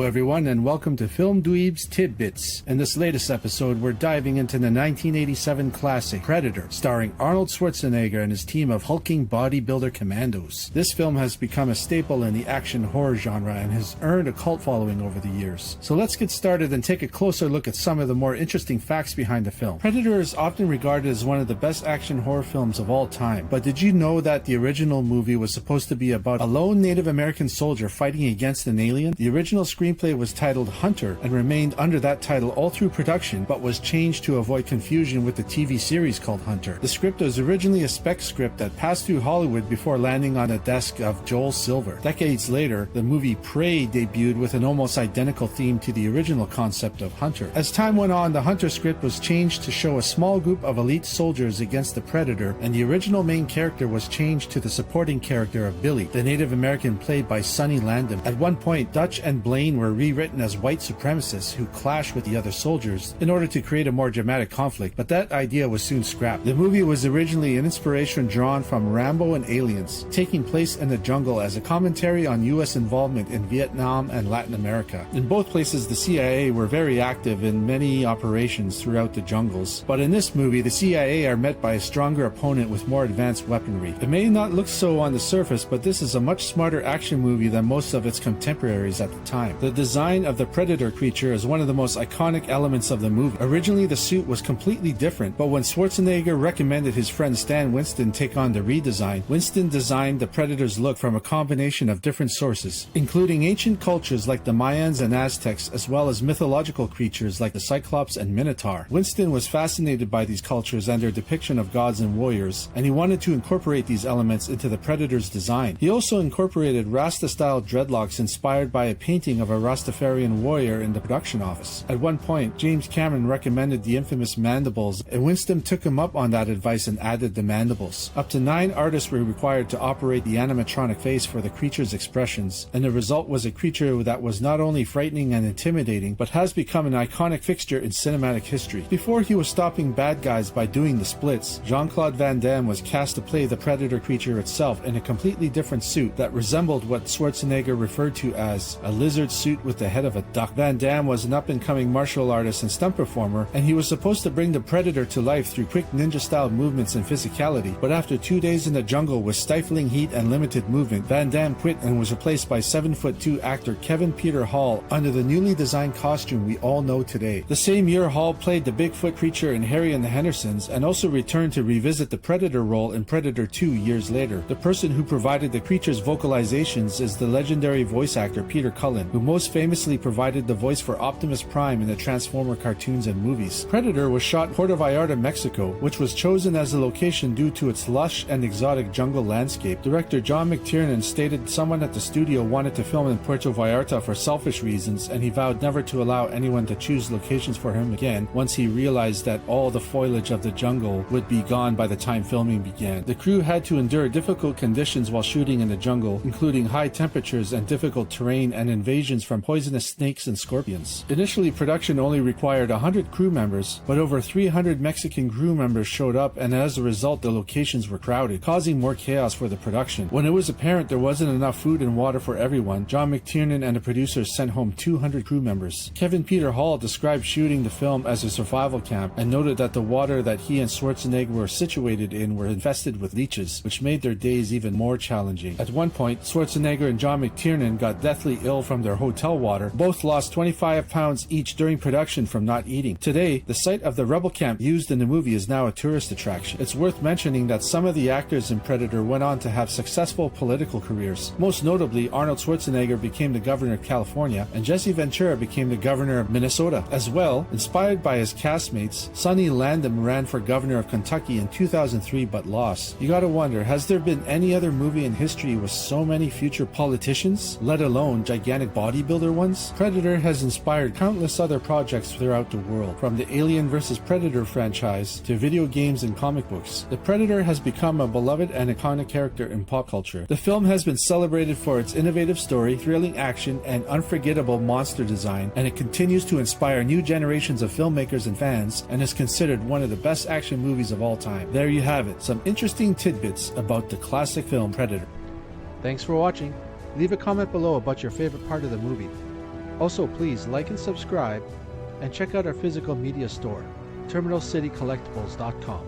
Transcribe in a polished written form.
everyone, and welcome to Film Dweeb's Tidbits. In this latest episode, we're diving into the 1987 classic Predator, starring Arnold Schwarzenegger and his team of hulking bodybuilder commandos. This film has become a staple in the action horror genre and has earned a cult following over the years. So let's get started and take a closer look at some of the more interesting facts behind the film. Predator is often regarded as one of the best action horror films of all time, but did you know that the original movie was supposed to be about a lone Native American soldier fighting against an alien? The original screenplay was titled Hunter and remained under that title all through production, but was changed to avoid confusion with the TV series called Hunter. The script was originally a spec script that passed through Hollywood before landing on the desk of Joel Silver. Decades later, the movie Prey debuted with an almost identical theme to the original concept of Hunter. As time went on, the Hunter script was changed to show a small group of elite soldiers against the Predator, and the original main character was changed to the supporting character of Billy, the Native American played by Sonny Landham. At one point, Dutch and Blaine were rewritten as white supremacists who clashed with the other soldiers in order to create a more dramatic conflict, but that idea was soon scrapped. The movie was originally an inspiration drawn from Rambo and Aliens, taking place in the jungle as a commentary on U.S. involvement in Vietnam and Latin America. In both places, the CIA were very active in many operations throughout the jungles, but in this movie, the CIA are met by a stronger opponent with more advanced weaponry. It may not look so on the surface, but this is a much smarter action movie than most of its contemporaries at the time. The design of the Predator creature is one of the most iconic elements of the movie. Originally, the suit was completely different, but when Schwarzenegger recommended his friend Stan Winston take on the redesign, Winston designed the Predator's look from a combination of different sources, including ancient cultures like the Mayans and Aztecs, as well as mythological creatures like the Cyclops and Minotaur. Winston was fascinated by these cultures and their depiction of gods and warriors, and he wanted to incorporate these elements into the Predator's design. He also incorporated Rasta-style dreadlocks inspired by a painting of a Rastafarian warrior in the production office. At one point, James Cameron recommended the infamous mandibles, and Winston took him up on that advice and added the mandibles. Up to 9 artists were required to operate the animatronic face for the creature's expressions, and the result was a creature that was not only frightening and intimidating, but has become an iconic fixture in cinematic history. Before he was stopping bad guys by doing the splits, Jean-Claude Van Damme was cast to play the Predator creature itself in a completely different suit that resembled what Schwarzenegger referred to as a lizard suit with the head of a duck. Van Damme was an up-and-coming martial artist and stunt performer, and he was supposed to bring the Predator to life through quick ninja-style movements and physicality, but after 2 days in the jungle with stifling heat and limited movement, Van Damme quit and was replaced by 7'2" actor Kevin Peter Hall under the newly designed costume we all know today. The same year, Hall played the Bigfoot creature in Harry and the Hendersons and also returned to revisit the Predator role in Predator 2 years later. The person who provided the creature's vocalizations is the legendary voice actor Peter Cullen, who most famously provided the voice for Optimus Prime in the Transformer cartoons and movies. Predator was shot in Puerto Vallarta, Mexico, which was chosen as the location due to its lush and exotic jungle landscape. Director John McTiernan stated someone at the studio wanted to film in Puerto Vallarta for selfish reasons, and he vowed never to allow anyone to choose locations for him again once he realized that all the foliage of the jungle would be gone by the time filming began. The crew had to endure difficult conditions while shooting in the jungle, including high temperatures and difficult terrain and invasions from poisonous snakes and scorpions. Initially, production only required 100 crew members, but over 300 Mexican crew members showed up, and as a result, the locations were crowded, causing more chaos for the production. When it was apparent there wasn't enough food and water for everyone, John McTiernan and the producers sent home 200 crew members. Kevin Peter Hall described shooting the film as a survival camp and noted that the water that he and Schwarzenegger were situated in were infested with leeches, which made their days even more challenging. At one point, Schwarzenegger and John McTiernan got deathly ill from their hotel water. Both lost 25 pounds each during production from not eating. Today, the site of the rebel camp used in the movie is now a tourist attraction. It's worth mentioning that some of the actors in Predator went on to have successful political careers. Most notably, Arnold Schwarzenegger became the governor of California, and Jesse Ventura became the governor of Minnesota. As well, inspired by his castmates, Sonny Landham ran for governor of Kentucky in 2003 but lost. You gotta wonder, has there been any other movie in history with so many future politicians, let alone gigantic bodybuilder ones? Predator has inspired countless other projects throughout the world, from the Alien vs. Predator franchise to video games and comic books. The Predator has become a beloved and iconic character in pop culture. The film has been celebrated for its innovative story, thrilling action, and unforgettable monster design, and it continues to inspire new generations of filmmakers and fans, and is considered one of the best action movies of all time. There you have it, some interesting tidbits about the classic film Predator. Thanks for watching. Leave a comment below about your favorite part of the movie. Also, please like and subscribe, and check out our physical media store, terminalcitycollectibles.com.